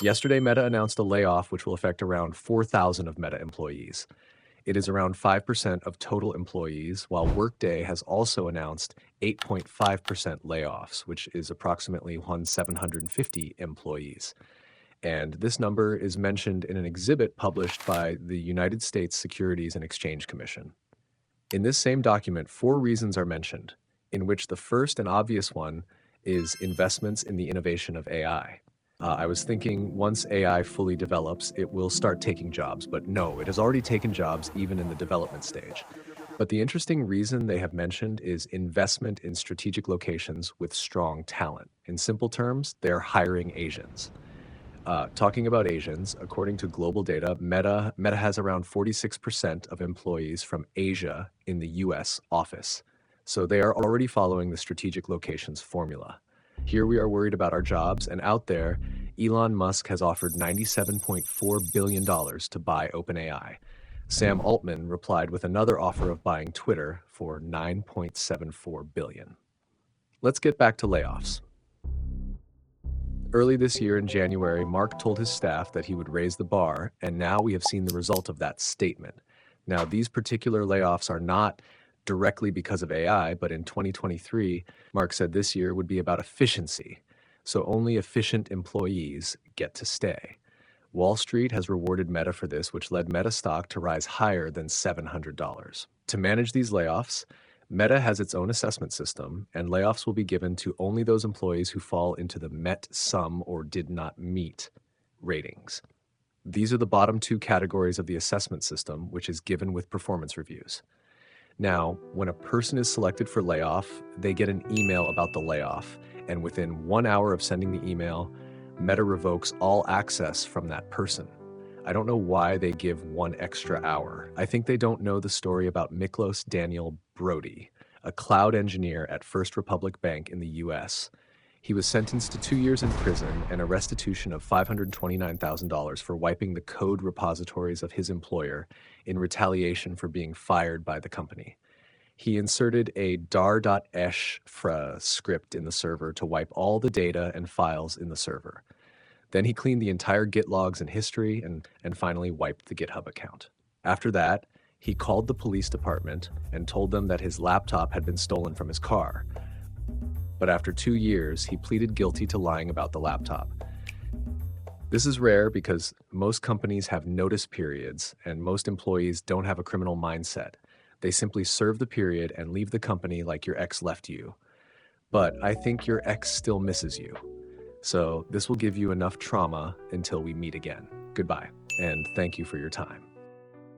Yesterday, Meta announced a layoff which will affect around 4,000 of Meta employees. It is around 5% of total employees, while Workday has also announced 8.5% layoffs, which is approximately 750 employees. And this number is mentioned in an exhibit published by the United States Securities and Exchange Commission. In this same document, four reasons are mentioned, in which the first and obvious one is investments in the innovation of AI. I was thinking once AI fully develops, it will start taking jobs, but no, it has already taken jobs even in the development stage. But the interesting reason they have mentioned is investment in strategic locations with strong talent. In simple terms, they're hiring Asians. Talking about Asians, according to global data, Meta has around 46% of employees from Asia in the US office. So they are already following the strategic locations formula. Here we are worried about our jobs, and out there, Elon Musk has offered $97.4 billion to buy OpenAI. Sam Altman replied with another offer of buying Twitter for $9.74 billion. Let's get back to layoffs. Early this year in January, Mark told his staff that he would raise the bar, and now we have seen the result of that statement. Now, these particular layoffs are not directly because of AI, but in 2023, Mark said this year would be about efficiency. So only efficient employees get to stay. Wall Street has rewarded Meta for this, which led Meta stock to rise higher than $700. To manage these layoffs, Meta has its own assessment system, and layoffs will be given to only those employees who fall into the met some or did not meet ratings. These are the bottom two categories of the assessment system, which is given with performance reviews. Now, when a person is selected for layoff, they get an email about the layoff, and within 1 hour of sending the email, Meta revokes all access from that person. I don't know why they give 1 extra hour. I think they don't know the story about Miklos Daniel Brody, a cloud engineer at First Republic Bank in the US. He was sentenced to 2 years in prison and a restitution of $529,000 for wiping the code repositories of his employer in retaliation for being fired by the company. He inserted a dar.esh script in the server to wipe all the data and files in the server. Then he cleaned the entire Git logs and history and finally wiped the GitHub account. After that, he called the police department and told them that his laptop had been stolen from his car. But after 2 years, he pleaded guilty to lying about the laptop. This is rare because most companies have notice periods and most employees don't have a criminal mindset. They simply serve the period and leave the company like your ex left you. But I think your ex still misses you. So this will give you enough trauma until we meet again. Goodbye, and thank you for your time.